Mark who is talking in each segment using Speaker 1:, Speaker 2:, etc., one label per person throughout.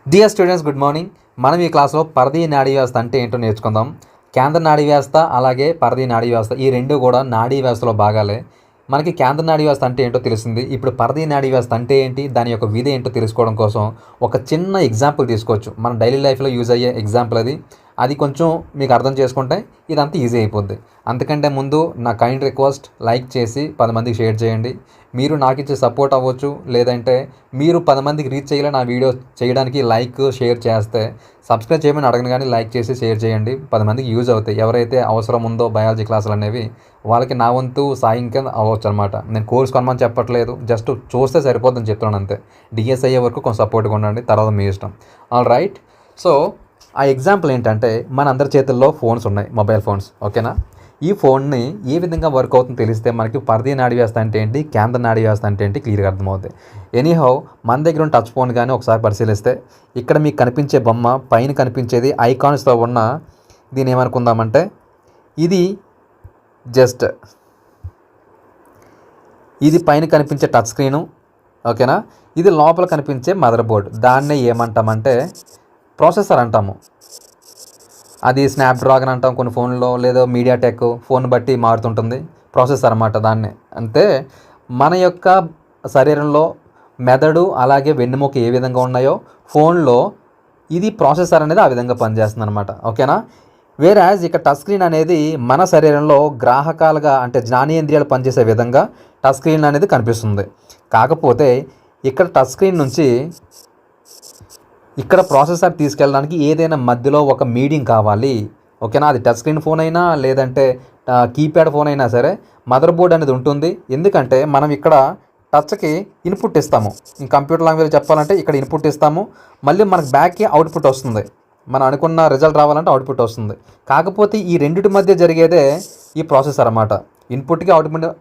Speaker 1: Dear students, good morning. మనం ఈ క్లాస్లో పరదీ నాడీ వ్యవస్థ అంటే ఏంటో నేర్చుకుందాం. కేంద్ర నాడీ వ్యవస్థ అలాగే పరదీ నాడీ వ్యవస్థ ఈ రెండు కూడా నాడీ వ్యవస్థలో భాగాలే. మనకి కేంద్ర నాడీ వ్యవస్థ అంటే ఏంటో తెలిసింది. ఇప్పుడు పరదీ నాడీ వ్యవస్థ అంటే ఏంటి, దాని యొక్క విధి ఏంటో తెలుసుకోవడం కోసం ఒక చిన్న ఎగ్జాంపుల్ తీసుకోవచ్చు. మన డైలీ లైఫ్లో యూజ్ అయ్యే ఎగ్జాంపుల్ అది కొంచెం మీకు అర్థం చేసుకుంటే ఇదంతా ఈజీ అయిపోద్ది. అంతకంటే ముందు నా కైండ్ రిక్వెస్ట్, లైక్ చేసి 10 మందికి షేర్ చేయండి. మీరు నాకు ఇచ్చే సపోర్ట్ అవ్వచ్చు, లేదంటే మీరు 10 మందికి రీచ్ చేయాలి నా వీడియో చేయడానికి లైక్ షేర్ చేస్తే. సబ్స్క్రైబ్ చేయమని అడగను కానీ లైక్ చేసి షేర్ చేయండి, 10 మందికి యూజ్ అవుతాయి. ఎవరైతే అవసరం ఉందో బయాలజీ క్లాసులు అనేవి వాళ్ళకి నా వంతు సాయం కింద అవ్వచ్చు అనమాట. నేను కోర్స్ కొనమని చెప్పట్లేదు, జస్ట్ చూస్తే సరిపోద్దని చెప్తున్నాను అంతే. డిఎస్ అయ్యే వరకు కొంచెం సపోర్ట్గా ఉండండి, తర్వాత మీ ఇష్టం. All right. సో ఆ ఎగ్జాంపుల్ ఏంటంటే, మన అందరి చేతుల్లో ఫోన్స్ ఉన్నాయి, మొబైల్ ఫోన్స్. ఓకేనా? ఈ ఫోన్ని ఏ విధంగా వర్క్ అవుతుందో తెలిస్తే మనకి పరదీ నాడీ వ్యవస్థ అంటే ఏంటి, కేంద్ర నాడీ వ్యవస్థ అంటే ఏంటి క్లియర్గా అర్థమవుతుంది. ఎనీహౌ, మన దగ్గర ఉన్న టచ్ ఫోన్ కానీ ఒకసారి పరిశీలిస్తే ఇక్కడ మీకు కనిపించే బొమ్మ, పైన కనిపించేది ఐకాన్స్తో ఉన్న దీన్ని ఏమనుకుందామంటే ఇది జస్ట్ ఇది పైన కనిపించే టచ్ స్క్రీను. ఓకేనా? ఇది లోపల కనిపించే మదర్ బోర్డ్. దాన్నే ఏమంటామంటే ప్రాసెసర్ అంటాము. అది స్నాప్డ్రాగన్ అంటాం కొన్ని ఫోన్లో, లేదా మీడియాటెక్, ఫోన్ బట్టి మారుతుంటుంది. ప్రాసెసర్ అన్నమాట దాన్నే. అంటే మన యొక్క శరీరంలో మెదడు అలాగే వెన్నెముక ఏ విధంగా ఉన్నాయో ఫోన్లో ఇది ప్రాసెసర్ అనేది ఆ విధంగా పనిచేస్తుంది అనమాట. ఓకేనా? వేరాజ్ ఇక టచ్ స్క్రీన్ అనేది మన శరీరంలో గ్రాహకాలుగా అంటే జ్ఞానేంద్రియాలు పనిచేసే విధంగా టచ్ స్క్రీన్ అనేది కనిపిస్తుంది. కాకపోతే ఇక్కడ టచ్ స్క్రీన్ నుంచి ఇక్కడ ప్రాసెసర్ తీసుకెళ్ళడానికి ఏదైనా మధ్యలో ఒక మీడియం కావాలి. ఓకేనా? అది టచ్ స్క్రీన్ ఫోన్ అయినా లేదంటే కీప్యాడ్ ఫోన్ అయినా సరే మదర్ బోర్డ్ అనేది ఉంటుంది. ఎందుకంటే మనం ఇక్కడ టచ్కి ఇన్పుట్ ఇస్తాము. కంప్యూటర్ లాంగ్వేజ్ చెప్పాలంటే ఇక్కడ ఇన్పుట్ ఇస్తాము, మళ్ళీ మనకు బ్యాక్కి అవుట్పుట్ వస్తుంది. మనం అనుకున్న రిజల్ట్ రావాలంటే అవుట్పుట్ వస్తుంది. కాకపోతే ఈ రెండింటి మధ్య జరిగేదే ఈ ప్రాసెసర్ అన్నమాట. ఇన్పుట్కి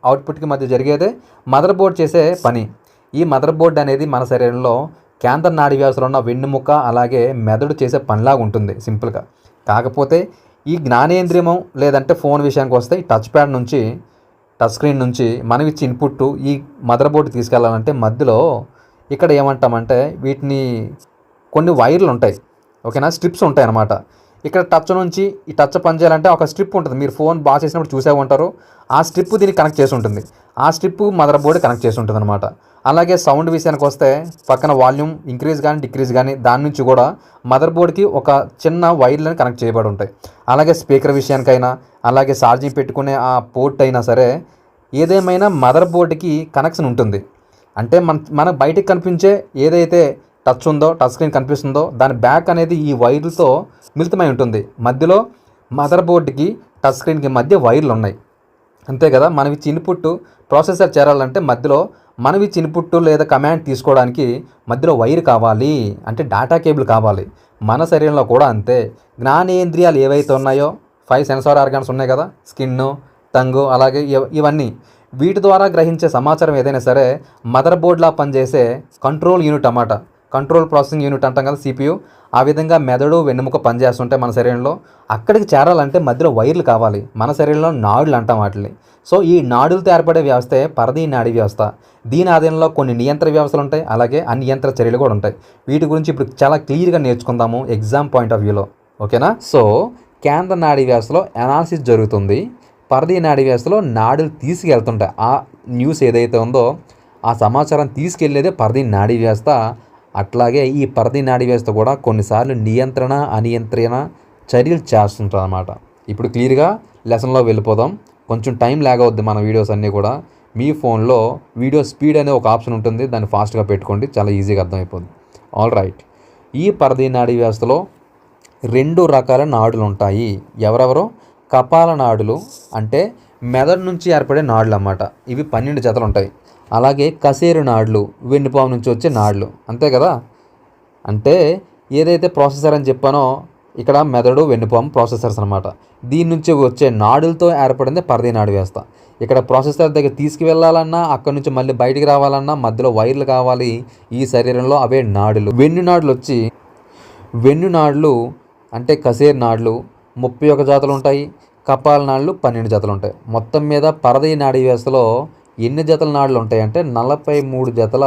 Speaker 1: అవుట్పుట్కి మధ్య జరిగేదే మదర్ బోర్డ్ చేసే పని. ఈ మదర్ బోర్డ్ అనేది మన శరీరంలో కేంద్ర నాడీ వ్యవస్థలో ఉన్న వెన్నెముక అలాగే మెదడు చేసే పనిలాగా ఉంటుంది సింపుల్గా. కాకపోతే ఈ జ్ఞానేంద్రియము లేదంటే ఫోన్ విషయానికి వస్తే ఈ టచ్ ప్యాడ్ నుంచి, టచ్ స్క్రీన్ నుంచి మనం ఇచ్చి ఇన్పుట్ ఈ మదర్ బోర్డు తీసుకెళ్ళాలంటే మధ్యలో ఇక్కడ ఏమంటామంటే వీటిని కొన్ని వైర్లు ఉంటాయి. ఓకేనా? స్ట్రిప్స్ ఉంటాయి అన్నమాట. ఇక్కడ టచ్ నుంచి ఈ టచ్ పని చేయాలంటే ఒక స్ట్రిప్ ఉంటుంది. మీరు ఫోన్ బాగా చేసినప్పుడు చూసే ఉంటారు. ఆ స్ట్రిప్ దీనికి కనెక్ట్ చేసి ఉంటుంది. ఆ స్ట్రిప్ మదర్ బోర్డు కనెక్ట్ చేసి ఉంటుంది అనమాట. అలాగే సౌండ్ విషయానికి వస్తే పక్కన వాల్యూమ్ ఇంక్రీజ్ కానీ డిక్రీజ్ కానీ దాని నుంచి కూడా మదర్ బోర్డ్కి ఒక చిన్న వైర్లను కనెక్ట్ చేయబడి ఉంటాయి. అలాగే స్పీకర్ విషయానికైనా అలాగే ఛార్జింగ్ పెట్టుకునే ఆ పోర్ట్ అయినా సరే ఏదేమైనా మదర్ బోర్డుకి కనెక్షన్ ఉంటుంది. అంటే మన బయటికి కనిపించే ఏదైతే టచ్ ఉందో, టచ్ స్క్రీన్ కనిపిస్తుందో దాని బ్యాక్ అనేది ఈ వైర్లతో మిళితమై ఉంటుంది. మధ్యలో మదర్ బోర్డుకి టచ్ స్క్రీన్కి మధ్య వైర్లు ఉన్నాయి. అంతే కదా? మనం ఇచ్చి ఇన్పుట్ ప్రాసెసర్ చేరాలంటే మధ్యలో మనం ఇచ్చి ఇన్పుట్ లేదా కమాండ్ తీసుకోవడానికి మధ్యలో వైర్ కావాలి, అంటే డేటా కేబుల్ కావాలి. మన శరీరంలో కూడా అంతే. జ్ఞానేంద్రియాలు ఏవైతే ఉన్నాయో 5 సెన్సార్ ఆర్గాన్స్ ఉన్నాయి కదా, స్కిన్ను, టంగు అలాగే ఇవన్నీ, వీటి ద్వారా గ్రహించే సమాచారం ఏదైనా సరే మదర్ బోర్డ్లా పనిచేసే కంట్రోల్ యూనిట్ అన్నమాట. కంట్రోల్ ప్రాసెసింగ్ యూనిట్ అంటాం కదా, సిపియు. ఆ విధంగా మెదడు వెన్నెముక పనిచేస్తుంటాయి మన శరీరంలో. అక్కడికి చేరాలంటే మధ్యలో వైర్లు కావాలి. మన శరీరంలో నాడులు అంటాం వాటిని. సో ఈ నాడులతో ఏర్పడే వ్యవస్థే పరదీ నాడీ వ్యవస్థ. దీని ఆధీనంలో కొన్ని నియంత్రణ వ్యవస్థలు ఉంటాయి, అలాగే అనియంత్రణ చర్యలు కూడా ఉంటాయి. వీటి గురించి ఇప్పుడు చాలా క్లియర్గా నేర్చుకుందాము ఎగ్జామ్ పాయింట్ ఆఫ్ వ్యూలో. ఓకేనా? సో కేంద్ర నాడీ వ్యవస్థలో అనాలిసిస్ జరుగుతుంది. పరదీ నాడీ వ్యవస్థలో నాడులు తీసుకెళ్తుంటాయి. ఆ న్యూస్ ఏదైతే ఉందో ఆ సమాచారం తీసుకెళ్లేదే పరదీ నాడీ వ్యవస్థ. అట్లాగే ఈ పరదీ నాడీ వ్యవస్థ కూడా కొన్నిసార్లు నియంత్రణ అనియంత్రణ చర్యలు చేస్తుంటారు అన్నమాట. ఇప్పుడు క్లియర్గా లెసన్లో వెళ్ళిపోదాం. కొంచెం టైం లాగ్ అవుద్ది మన వీడియోస్ అన్నీ కూడా. మీ ఫోన్లో వీడియో స్పీడ్ అనే ఒక ఆప్షన్ ఉంటుంది, దాన్ని ఫాస్ట్గా పెట్టుకోండి, చాలా ఈజీగా అర్థమైపోద్ది. All right. ఈ పరదీ నాడీ వ్యవస్థలో 2 రకాల నాడులు ఉంటాయి. ఎవరెవరో? కపాల నాడులు అంటే మెదడు నుంచి ఏర్పడే నాడులు అన్నమాట. ఇవి 12 జతలు ఉంటాయి. అలాగే కశేరు నాడులు, వెన్నుపాము నుంచి వచ్చే నాడులు. అంతే కదా? అంటే ఏదైతే ప్రాసెసర్ అని చెప్పానో ఇక్కడ మెదడు వెన్నుపాము ప్రాసెసర్స్ అనమాట. దీని నుంచి వచ్చే నాడులతో ఏర్పడింది పరదీ నాడీ వ్యవస్థ. ఇక్కడ ప్రాసెసర్ దగ్గర తీసుకువెళ్ళాలన్నా అక్కడ నుంచి మళ్ళీ బయటికి రావాలన్నా మధ్యలో వైర్లు కావాలి. ఈ శరీరంలో అవే నాడులు. వెన్ను నాడులు అంటే కశేరు నాడులు 31 జాతులు ఉంటాయి. కపాల నాడులు 12 జతలు ఉంటాయి. మొత్తం మీద పరదీ నాడీ వ్యవస్థలో ఎన్ని జతల నాడులు ఉంటాయంటే 43 జతల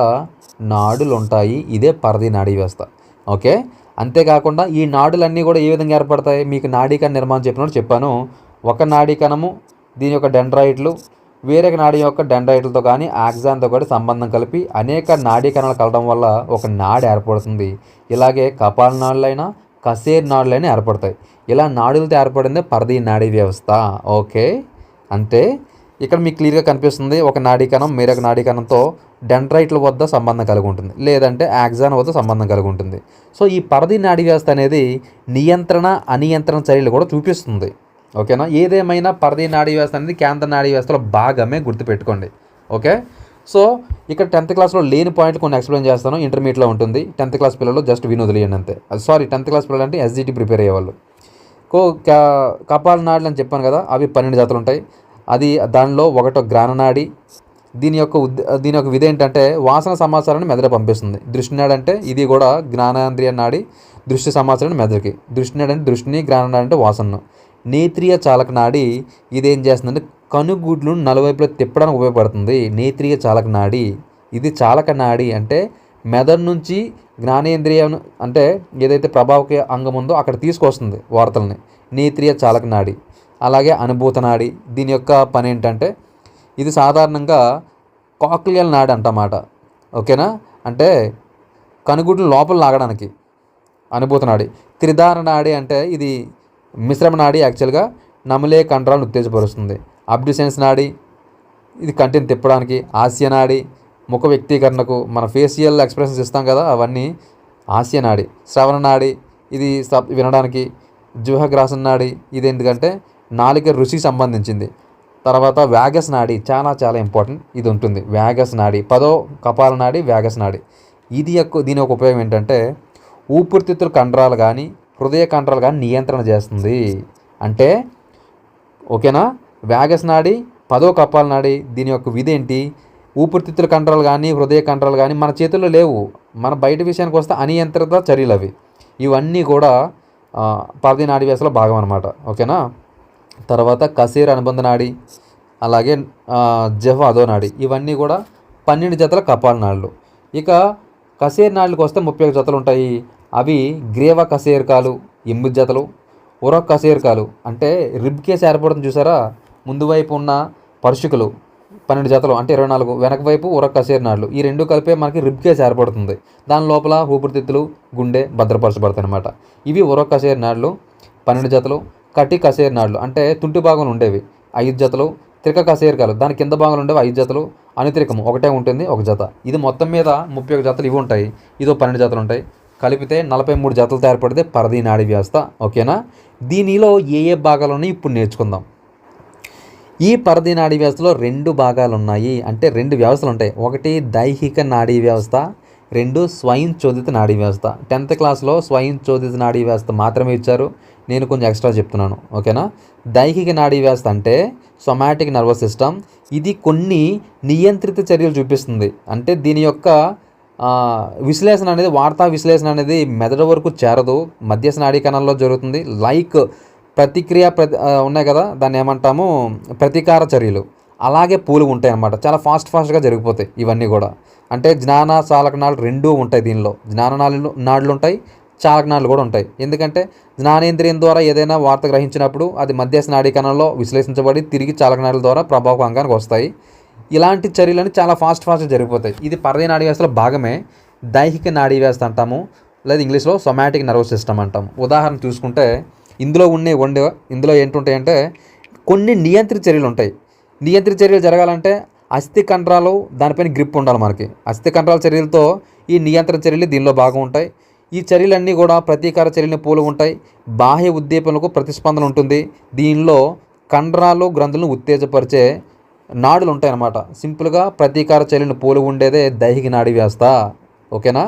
Speaker 1: నాడులు ఉంటాయి. ఇదే పరదీ నాడీ వ్యవస్థ. ఓకే. అంతేకాకుండా ఈ నాడులన్నీ కూడా ఏ విధంగా ఏర్పడతాయి, మీకు నాడీకణ నిర్మాణం చెప్పినప్పుడు చెప్పాను. ఒక నాడీ కణము దీని యొక్క డెండ్రైట్లు వేరే నాడీ యొక్క డెండ్రైట్లతో కానీ ఆక్సాన్తో కూడా సంబంధం కలిపి అనేక నాడీ కణాలు కలవడం వల్ల ఒక నాడి ఏర్పడుతుంది. ఇలాగే కపాల నాడులైనా కసేర్ నాడులైనా ఏర్పడతాయి. ఇలా నాడులతో ఏర్పడిందే పరదీ నాడీ వ్యవస్థ. ఓకే. అంతే. ఇక్కడ మీకు క్లియర్గా కనిపిస్తుంది ఒక నాడీ కణం మరొక నాడీ కణంతో డెండ్రైట్ల వద్ద సంబంధం కలిగి ఉంటుంది, లేదంటే ఆక్సాన్ వద్ద సంబంధం కలిగి ఉంటుంది. సో ఈ పరదీ నాడీ వ్యవస్థ అనేది నియంత్రణ అనియంత్రణ చర్యలు కూడా చూపిస్తుంది. ఓకేనా. ఏదేమైనా పరదీ నాడీ వ్యవస్థ అనేది కేంద్ర నాడీ వ్యవస్థలో భాగమే, గుర్తుపెట్టుకోండి. ఓకే. సో ఇక్కడ 10th క్లాస్లో లేని పాయింట్లు కొన్ని ఎక్స్ప్లెయిన్ చేస్తాను, ఇంటర్మీడియట్లో ఉంటుంది. 10th క్లాస్ పిల్లలు జస్ట్ వినోదిలేయండి అంతే. సారీ, 10th క్లాస్ పిల్లలు అంటే ఎస్జిటి ప్రిపేర్ అయ్యేవాళ్ళు. కపాల నాడులు అని చెప్పాను కదా, అవి 12 జాతులు ఉంటాయి. అది దానిలో ఒకటో జ్ఞాననాడి. దీని యొక్క విధి ఏంటంటే వాసన సమాచారాన్ని మెదడు పంపిస్తుంది. దృష్టి నాడి అంటే ఇది కూడా జ్ఞానేంద్రియ నాడి, దృష్టి సమాచారాన్ని మెదడుకి. దృష్టి నాడి అంటే దృష్టిని, జ్ఞాననాడి అంటే వాసనను. నేత్రియ చాలక నాడి ఇదేం చేస్తుందంటే కనుగుడ్లను నలువైపులో తిప్పడానికి ఉపయోగపడుతుంది. నేత్రియ చాలక నాడి ఇది చాలక నాడి అంటే మెదడు నుంచి జ్ఞానేంద్రియం అంటే ఏదైతే ప్రభావక అంగం ఉందో అక్కడ తీసుకొస్తుంది వార్తల్ని. నేత్రియ చాలక నాడి. అలాగే అనుభూత నాడి, దీని యొక్క పని ఏంటంటే ఇది సాధారణంగా కాక్లియల్ నాడి అంటమాట. ఓకేనా. అంటే కనుగుడ్లు లోపల లాగడానికి అనుభూత నాడి. త్రిధార నాడి అంటే ఇది మిశ్రమ నాడి, యాక్చువల్గా నమలే కండరాలను ఉత్తేజపరుస్తుంది. అబ్డ్యుసెన్స్ నాడి ఇది కంటిని తిప్పడానికి. హాస్య నాడి ముఖ వ్యక్తీకరణకు, మన ఫేషియల్ ఎక్స్ప్రెషన్స్ ఇస్తాం కదా అవన్నీ హాస్య నాడి. శ్రవణ నాడి ఇది వినడానికి. జుహగ్రాసన నాడి ఇది ఎందుకంటే నాలుక రుచికి సంబంధించింది. తర్వాత వ్యాగస్ నాడి చాలా చాలా ఇంపార్టెంట్, ఇది ఉంటుంది వ్యాగస్ నాడి. 10వ కపాల నాడి వ్యాగస్ నాడి. దీని యొక్క ఉపయోగం ఏంటంటే ఊపిరితిత్తుల కండరాలు కానీ హృదయ కండరాలు కానీ నియంత్రణ చేస్తుంది. అంటే ఓకేనా. వ్యాగస్ నాడి 10వ కపాల నాడి. దీని యొక్క విధి ఏంటి, ఊపిరితిత్తుల కండరాలు కానీ హృదయ కండరాలు కానీ మన చేతుల్లో లేవు, మన బయట విషయానికి వస్తే అనియంత్రిత చర్యలు అవి. ఇవన్నీ కూడా పరదీ నాడీ వ్యవస్థలో భాగం అనమాట. ఓకేనా. తర్వాత కసేర్ అనుబంధ నాడి, అలాగే జెహ్వా అదో నాడి. ఇవన్నీ కూడా 12 జతల కపాల నాడులు. ఇక కసేర్ నాడులకు వస్తే 31 జతలు ఉంటాయి. అవి గ్రీవ కసేర్కాలు 8 జతలు. ఉర కసేర్కాలు అంటే రిబ్ కేస్ ఏర్పడుతుంది చూసారా, ముందు వైపు ఉన్న పరుషికులు 12 జతలు అంటే 24, వెనక వైపు ఉర కసేర్ నాడులు. ఈ రెండు కలిపే మనకి రిబ్ కేస్ ఏర్పడుతుంది. దాని లోపల ఊపిరితిత్తులు గుండె భద్రపరచబడతాయి అనమాట. ఇవి ఉర కసేర్ నాడులు 12 జతలు. కటి కసేర్ నాడులు అంటే తుంటి భాగం ఉండేవి 5 జతలు. త్రిక కసేర్కాలు దాని కింద భాగంలో ఉండేవి 5 జతలు. అనుత్రికము ఒకటే ఉంటుంది 1 జత. ఇది మొత్తం మీద 31 జతలు ఇవి ఉంటాయి. ఇదో 12 జతలు ఉంటాయి. కలిపితే 43 జతలతో ఏర్పడితే పరదీ నాడీ వ్యవస్థ. ఓకేనా. దీనిలో ఏ భాగాలు ఉన్నాయి ఇప్పుడు నేర్చుకుందాం. ఈ పరదీ నాడీ వ్యవస్థలో 2 భాగాలు ఉన్నాయి, అంటే 2 వ్యవస్థలు ఉంటాయి. ఒకటి దైహిక నాడీ వ్యవస్థ, 2 స్వయం చోదిత నాడీ వ్యవస్థ. 10th క్లాస్లో స్వయం చోదిత నాడీ వ్యవస్థ మాత్రమే ఇచ్చారు, నేను కొంచెం ఎక్స్ట్రా చెప్తున్నాను. ఓకేనా. దైహిక నాడీ వ్యవస్థ అంటే సొమాటిక్ నర్వస్ సిస్టమ్. ఇది కొన్ని నియంత్రిత చర్యలు చూపిస్తుంది. అంటే దీని యొక్క విశ్లేషణ అనేది, వార్తా విశ్లేషణ అనేది మెదడు వరకు చేరదు, మధ్యస్థ నాడీ కణాల్లో జరుగుతుంది. లైక్ ఉన్నాయి కదా, దాన్ని ఏమంటాము ప్రతీకార చర్యలు, అలాగే పూలు ఉంటాయి అన్నమాట. చాలా ఫాస్ట్గా జరిగిపోతాయి ఇవన్నీ కూడా. అంటే జ్ఞాన చాలక నాడులు 2 ఉంటాయి దీనిలో. జ్ఞాన నాడులు ఉంటాయి, చాలక నాడులు కూడా ఉంటాయి. ఎందుకంటే జ్ఞానేంద్రియం ద్వారా ఏదైనా వార్త గ్రహించినప్పుడు అది మధ్యస్థ నాడీ కణంలో విశ్లేషించబడి తిరిగి చాలక నాడుల ద్వారా ప్రభావక అంగానికి వస్తాయి. ఇలాంటి చర్యలని చాలా ఫాస్ట్గా జరిగిపోతాయి. ఇది పరదీ నాడీ వ్యవస్థలో భాగమే. దైహిక నాడీ వ్యవస్థ అంటాము, లేదా ఇంగ్లీష్లో సొమాటిక్ నర్వస్ సిస్టమ్ అంటాము. ఉదాహరణ చూసుకుంటే ఇందులో ఏంటుంటాయంటే కొన్ని నియంత్రిత చర్యలు ఉంటాయి. నియంత్రిత చర్యలు జరగాలంటే అస్థి కండరాలు దానిపైన గ్రిప్ ఉండాలి మనకి. అస్థి కండరాల చర్యలతో ఈ నియంత్రణ చర్యలు దీనిలో భాగం ఉంటాయి. ఈ చర్యలన్నీ కూడా ప్రతీకార చర్యలని పోలి ఉంటాయి. బాహ్య ఉద్దీపనలకు ప్రతిస్పందన ఉంటుంది. దీనిలో కండరాలు గ్రంథులను ఉత్తేజపరిచే నాడులు ఉంటాయి అన్నమాట. సింపుల్గా ప్రతీకార చర్యలను పోలి ఉండేదే దైహిక నాడీ వ్యవస్థ. ఓకేనా.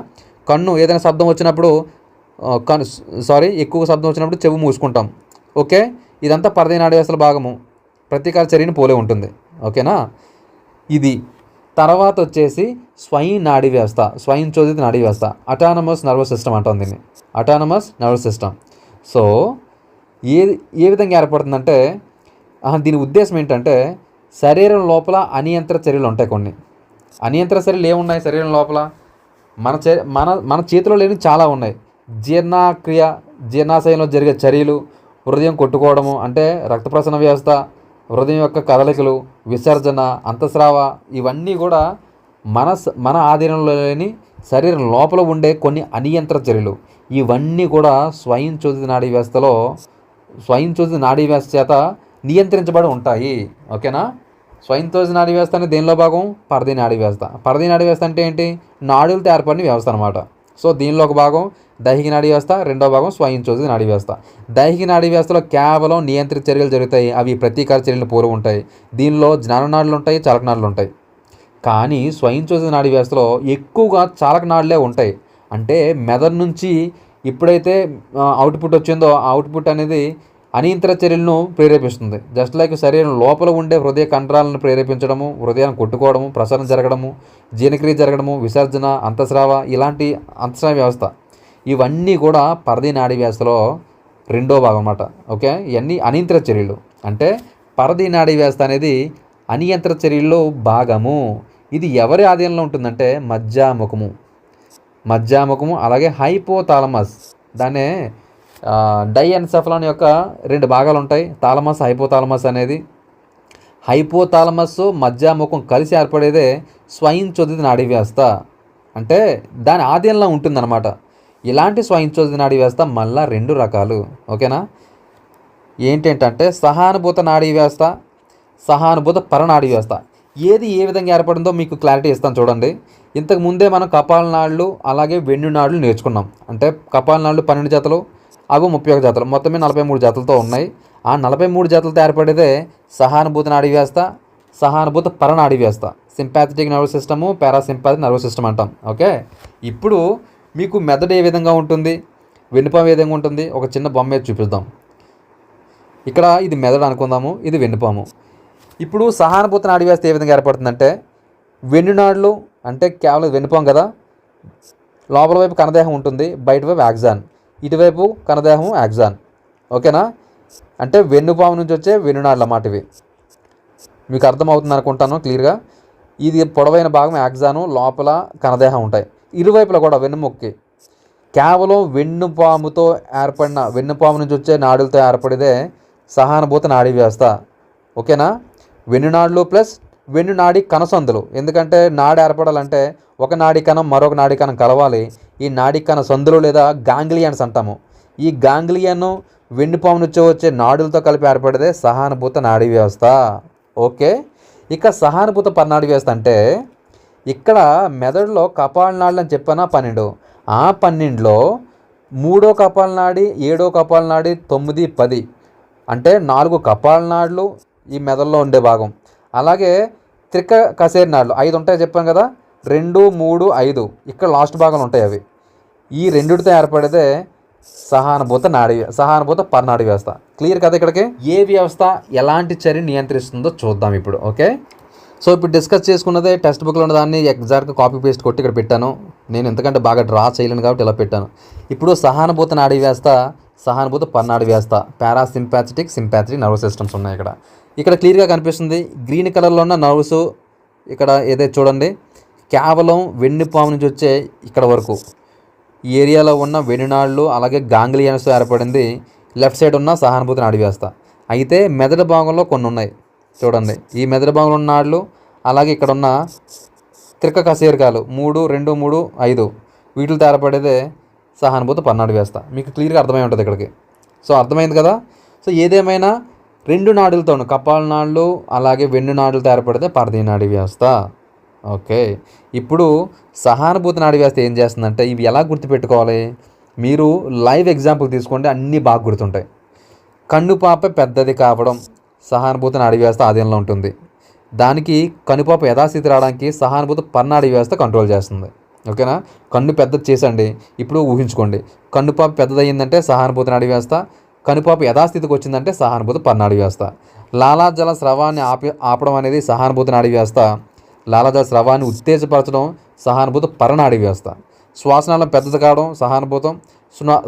Speaker 1: కన్ను ఏదైనా శబ్దం వచ్చినప్పుడు ఎక్కువ శబ్దం వచ్చినప్పుడు చెవు మూసుకుంటాం. ఓకే. ఇదంతా పరదీ నాడీ వ్యవస్థల భాగము, ప్రతీకార చర్యని పోలే ఉంటుంది. ఓకేనా. ఇది తర్వాత వచ్చేసి స్వయం నాడీ వ్యవస్థ, స్వయం చోదిత నాడీ వ్యవస్థ, అటానమస్ నర్వస్ సిస్టమ్ అంటాం దీన్ని, అటానమస్ నర్వస్ సిస్టమ్. సో ఏ విధంగా ఏర్పడుతుందంటే దీని ఉద్దేశం ఏంటంటే శరీరం లోపల అనియంత్రిత చర్యలు ఉంటాయి. కొన్ని అనియంత్రిత చర్యలు ఏమున్నాయి శరీరం లోపల, మన చేతిలో లేని చాలా ఉన్నాయి. జీర్ణక్రియ, జీర్ణాశయంలో జరిగే చర్యలు, హృదయం కొట్టుకోవడము అంటే రక్త ప్రసరణ వ్యవస్థ, హృదయం యొక్క కదలికలు, విసర్జన, అంతఃస్రావ, ఇవన్నీ కూడా మన ఆధీనంలో లేని శరీరం లోపల ఉండే కొన్ని అనియంత్రణ చర్యలు. ఇవన్నీ కూడా స్వయంచోదిత నాడీ వ్యవస్థ చేత నియంత్రించబడి ఉంటాయి. ఓకేనా. స్వయంచోదిత నాడీ వ్యవస్థ అనేది దేనిలో భాగం? పరదీ నాడీ వ్యవస్థ. పరదీ నాడీ వ్యవస్థ అంటే ఏంటి? నాడులతో ఏర్పడిన వ్యవస్థ అనమాట. సో దీనిలో ఒక భాగం దైహిక నాడీ వ్యవస్థ, రెండో భాగం స్వయంచోదిత నాడీ వ్యవస్థ. దైహిక నాడీ వ్యవస్థలో కేవలం నియంత్రిత చర్యలు జరుగుతాయి, అవి ప్రతీకార చర్యలు పూర్వం ఉంటాయి. దీనిలో జ్ఞాననాడులు ఉంటాయి, చలకనాడులు ఉంటాయి. కానీ స్వయంచోదిత నాడీ వ్యవస్థలో ఎక్కువగా చాలకనాడులే ఉంటాయి. అంటే మెదడు నుంచి ఎప్పుడైతే అవుట్పుట్ వచ్చిందో ఆ అవుట్పుట్ అనేది అనియంత్రిత చర్యలను ప్రేరేపిస్తుంది. జస్ట్ లైక్ శరీరం లోపల ఉండే హృదయ కండరాలను ప్రేరేపించడము, హృదయాన్ని కొట్టుకోవడము, ప్రసరణ జరగడము, జీర్ణక్రియ జరగడము, విసర్జన, అంతఃస్రావ, ఇలాంటి అంతఃస్రావ వ్యవస్థ ఇవన్నీ కూడా పరదీ నాడీ వ్యవస్థలో రెండో భాగం అన్నమాట. ఓకే. ఇవన్నీ అనియంత్రిత చర్యలు. అంటే పరదీ నాడీ వ్యవస్థ అనేది అనియంత్రిత చర్యల్లో భాగము. ఇది ఎవరి ఆధీనంలో ఉంటుందంటే మధ్యాముఖము అలాగే హైపోథాలమస్. దాన్నే డైఎన్సెఫలాన్ యొక్క 2 భాగాలు ఉంటాయి, థాలమస్, హైపోథాలమస్ అనేది. హైపోథాలమస్ మధ్యాముఖం కలిసి ఏర్పడేదే స్వయంచోదిత నాడీ వ్యవస్థ. అంటే దాని ఆధీనంలో ఉంటుందన్నమాట. ఇలాంటి స్వయంచోదిత నాడీ వ్యవస్థ మళ్ళా 2 రకాలు. ఓకేనా. ఏంటంటే సహానుభూత నాడీ వ్యవస్థ, సహానుభూత పరనాడీ వ్యవస్థ. ఏది ఏ విధంగా ఏర్పడిందో మీకు క్లారిటీ ఇస్తాను చూడండి. ఇంతకు ముందే మనం కపాలనాడులు అలాగే వెన్నునాడులు నేర్చుకున్నాం. అంటే కపాలనాడులు 12 జతలు, అవి 31 జతలు, మొత్తమే 43 జతలతో ఉన్నాయి. ఆ 43 జతలతో ఏర్పడేదే సహానుభూత నాడీ వ్యవస్థ, సహానుభూత పరనాడీ వ్యవస్థ. Sympathetic nervous system, parasympathetic nervous system అంటాం. ఓకే. ఇప్పుడు మీకు మెదడు ఏ విధంగా ఉంటుంది, వెన్నుపాము ఏ విధంగా ఉంటుంది, ఒక చిన్న బొమ్మ మీద చూపిద్దాం. ఇక్కడ ఇది మెదడు అనుకుందాము, ఇది వెన్నుపాము. ఇప్పుడు సహానుభూత నాడీ వ్యవస్థ ఏ విధంగా ఏర్పడుతుందంటే, వెన్నునాడులు అంటే కేవలం వెన్నుపాము కదా, లోపల వైపు కణదేహం ఉంటుంది, బయట వైపు యాక్సాన్, ఇటువైపు కణదేహం యాక్సాన్. ఓకేనా. అంటే వెన్నుపాము నుంచి వచ్చే వెన్నునాడులు అన్నమాట ఇవి. మీకు అర్థమవుతుంది అనుకుంటాను క్లియర్గా. ఇది పొడవైన భాగం యాక్సాను, లోపల కణదేహం ఉంటాయి. ఇరువైపులా కూడా వెన్నుముక్కి కేవలం వెన్నుపాము నుంచి వచ్చే నాడులతో ఏర్పడేదే సహానుభూత నాడీ వ్యవస్థ. ఓకేనా. వెన్నునాడులు ప్లస్ వెన్నునాడి కణసందులు. ఎందుకంటే నాడి ఏర్పడాలంటే ఒక నాడీ కణం మరొక నాడీ కణం కలవాలి. ఈ నాడీ కణ సందులు లేదా గాంగ్లియన్స్ అంటాము. ఈ గాంగ్లియన్ వెన్నుపాము నుంచి వచ్చే నాడులతో కలిపి ఏర్పడేదే సహానుభూత నాడీ వ్యవస్థ. ఓకే. ఇక సహానుభూత పరనాడీ వ్యవస్థ అంటే ఇక్కడ మెదడులో కపాలనాడులు అని చెప్పానా 12. ఆ 12లో 3వ కపాలనాడి, 7వ కపాలనాడి, 9, 10 అంటే 4 కపాలనాడులు ఈ మెదడులో ఉండే భాగం. అలాగే కసేరు నాడులు 5 ఉంటాయి చెప్పాం కదా, 2, 3, 5 ఇక్కడ లాస్ట్ భాగంలో ఉంటాయి. అవి ఈ రెండిటితో ఏర్పడేదే సహానుభూత పరనాడీ వ్యవస్థ. క్లియర్ కదా. ఇక్కడికి ఏ వ్యవస్థ ఎలాంటి చర్య నియంత్రిస్తుందో చూద్దాం ఇప్పుడు. ఓకే. సో ఇప్పుడు డిస్కస్ చేసుకున్నదే టెక్స్ట్ బుక్లో ఉన్న దాన్ని ఎగ్జాక్ట్గా కాపీ పేస్ట్ కొట్టి ఇక్కడ పెట్టాను. నేను ఎందుకంటే బాగా డ్రా చేయలేను కాబట్టి ఇలా పెట్టాను. ఇప్పుడు సహానుభూత నాడీ వ్యవస్థ, సహానుభూత పరనాడీ వ్యవస్థ, పారాసింపాథెటిక్, సింపాథెటిక్ నర్వస్ సిస్టమ్స్ ఉన్నాయి. ఇక్కడ క్లియర్గా కనిపిస్తుంది గ్రీన్ కలర్లో ఉన్న నర్వ్స్. ఇక్కడ ఏదైతే చూడండి, కేవలం వెన్నుపాము నుంచి వచ్చే ఇక్కడ వరకు ఈ ఏరియాలో ఉన్న వెన్నునాడులు అలాగే గాంగ్లియన్స్తో ఏర్పడింది లెఫ్ట్ సైడ్ ఉన్న సహానుభూత నాడీ వ్యవస్థ. అయితే మెదడు భాగంలో కొన్ని ఉన్నాయి చూడండి. ఈ మెదడు భాగంలో ఉన్న నాడులు అలాగే ఇక్కడ ఉన్న కసేరుకాలు 3, 2, 3, 5 వీటితో ఏర్పడేదే సహానుభూత పరనాడీ వ్యవస్థ. మీకు క్లియర్గా అర్థమై ఉంటుంది ఇక్కడికి. సో అర్థమైంది కదా. సో ఏదేమైనా 2 నాడులతోనూ కపాలనాడులు అలాగే వెన్నునాడులతో ఏర్పడితే పరదీ నాడీ వ్యవస్థ. ఓకే. ఇప్పుడు సహానుభూత నాడీ వ్యవస్థ ఏం చేస్తుందంటే ఇవి ఎలా గుర్తుపెట్టుకోవాలి? మీరు లైవ్ ఎగ్జాంపుల్ తీసుకోండి, అన్నీ బాగా గుర్తుంటాయి. కన్నుపాప పెద్దది కావడం సహానుభూత నాడీ వ్యవస్థ ఆధీనంలో ఉంటుంది. దానికి కనుపాప యథాస్థితి రావడానికి సహానుభూత పరనాడీ వ్యవస్థ కంట్రోల్ చేస్తుంది. ఓకేనా. కన్ను పెద్దది చేసండి. ఇప్పుడు ఊహించుకోండి, కన్నుపాప పెద్దదయ్యిందంటే సహానుభూత నాడీ వ్యవస్థ, కనుపాప యథాస్థితికి వచ్చిందంటే సహానుభూత పరనాడీ వ్యవస్థ. లాలాజల స్రవాన్ని ఆపడం అనేది సహానుభూత నాడీ వ్యవస్థ. లాలాజల స్రవాన్ని ఉత్తేజపరచడం సహానుభూత పరనాడీ వ్యవస్థ. శ్వాసనాళం పెద్దది కావడం సహానుభూతం,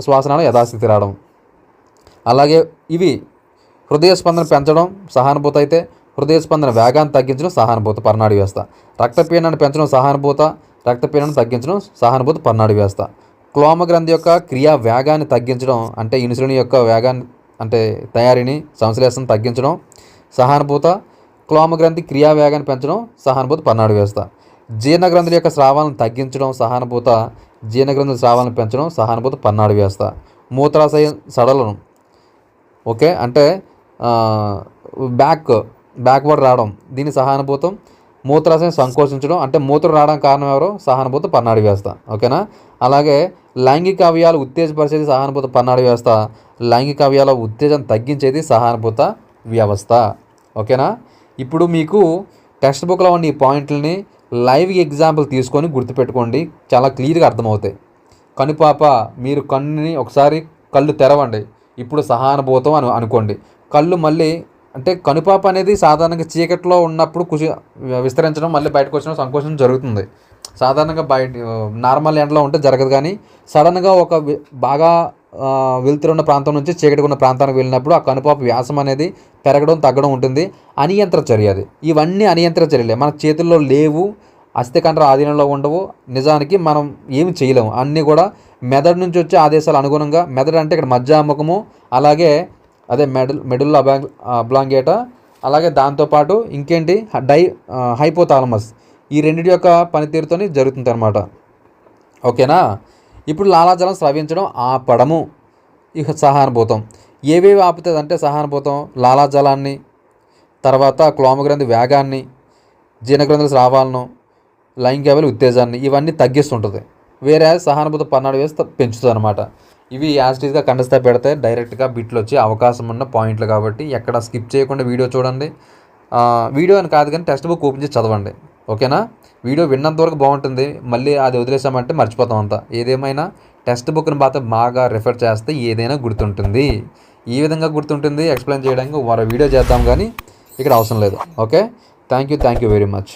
Speaker 1: శ్వాసనాళం యథాస్థితి రావడం. అలాగే ఇవి హృదయ స్పందన పెంచడం సహానుభూత అయితే, హృదయ స్పందన వేగాన్ని తగ్గించడం సహానుభూత పరనాడీ వ్యవస్థ. రక్తపీడనాన్ని పెంచడం సహానుభూత, రక్తపీడనం తగ్గించడం సహానుభూత పరనాడీ వ్యవస్థ. క్లోమ గ్రంథి యొక్క క్రియా వేగాన్ని తగ్గించడం, అంటే ఇన్సులిన్ యొక్క వేగాన్ని అంటే తయారీని సంశ్లేషణ తగ్గించడం సహానుభూత. క్లోమ గ్రంథి క్రియా వేగాన్ని పెంచడం సహానుభూత పన్నాడు వ్యవస్థ. జీర్ణ గ్రంథుల యొక్క స్రావాలను తగ్గించడం సహానుభూత. జీర్ణ గ్రంథుల స్రావాలను పెంచడం సహానుభూత పన్నాడు వ్యవస్థ. మూత్రాశయ సడలను ఓకే అంటే బ్యాక్వర్డ్ రావడం దీని సహానుభూతం. మూత్రాశయం సంకోచించడం అంటే మూత్రం రావడం కారణం ఎవరు? సహానుభూత పన్నాడు వ్యవస్థ. ఓకేనా. అలాగే లైంగిక అవయాలు ఉత్తేజపరిచేది సహానుభూత పన్నాడు వ్యవస్థ. లైంగిక అవయాల ఉత్తేజం తగ్గించేది సహానుభూత వ్యవస్థ. ఓకేనా. ఇప్పుడు మీకు టెక్స్ట్ బుక్లో ఉన్న ఈ పాయింట్లని లైవ్ ఎగ్జాంపుల్ తీసుకొని గుర్తుపెట్టుకోండి, చాలా క్లియర్గా అర్థమవుతాయి. కనుపాప, మీరు కన్నుని ఒకసారి కళ్ళు తెరవండి, ఇప్పుడు సహానుభూతం అని అనుకోండి. కళ్ళు మళ్ళీ అంటే కనుపాప అనేది సాధారణంగా చీకట్లో ఉన్నప్పుడు విస్తరించడం మళ్ళీ బయటకు వచ్చడం సంకోచం జరుగుతుంది. సాధారణంగా నార్మల్ ఎండలో ఉంటే జరగదు, కానీ సడన్గా ఒక బాగా వెలుతురున్న ప్రాంతం నుంచి చీకటి ఉన్న ప్రాంతానికి వెళ్ళినప్పుడు ఆ కనుపాప వ్యాసం అనేది పెరగడం తగ్గడం ఉంటుంది. అనియంత్ర చర్య అది. ఇవన్నీ అనియంత్ర చర్యలే, మన చేతుల్లో లేవు, అస్థికండ్ర ఆధీనంలో ఉండవు. నిజానికి మనం ఏమి చేయలేము, అన్నీ కూడా మెదడు నుంచి వచ్చే ఆదేశాలు అనుగుణంగా. మెదడు అంటే ఇక్కడ మధ్యాముఖము, అలాగే అదే మెడుల్ అబ్లాంగేటా, అలాగే దాంతోపాటు ఇంకేంటి హైపోథాలమస్, ఈ రెండింటి యొక్క పనితీరుతో జరుగుతుంది అనమాట. ఓకేనా. ఇప్పుడు లాలాజలం స్రవించడం ఆపడము ఇక సహానుభూతం. ఏవేవి ఆపుతుంది అంటే సహానుభూతం లాలాజలాన్ని, తర్వాత క్లోమగ్రంథి వేగాన్ని, జీర్ణగ్రంథుల స్రావాలను, లైంగిక అవయాల ఉత్తేజాన్ని ఇవన్నీ తగ్గిస్తుంటుంది. వేరే సహానుభూత పన్నాడు వ్యవస్థ పెంచుతుంది అనమాట. ఇవి యాజిటీస్గా కండస్తా పెడితే డైరెక్ట్గా బిట్లు వచ్చే అవకాశం ఉన్న పాయింట్లు కాబట్టి ఎక్కడ స్కిప్ చేయకుండా వీడియో చూడండి. వీడియో అని కాదు కానీ టెక్స్ట్ బుక్ ఓపెన్ చేసి చదవండి. ఓకేనా. వీడియో విన్నంత వరకు బాగుంటుంది, మళ్ళీ అది వదిలేసామంటే మర్చిపోతాం అంతా. ఏదేమైనా టెక్స్ట్ బుక్ని బాగా రిఫర్ చేస్తే ఏదైనా గుర్తుంటుంది. ఈ విధంగా గుర్తుంటుంది ఎక్స్ప్లెయిన్ చేయడానికి మరో వీడియో చేద్దాం, కానీ ఇక్కడ అవసరం లేదు. Okay. Thank you very much.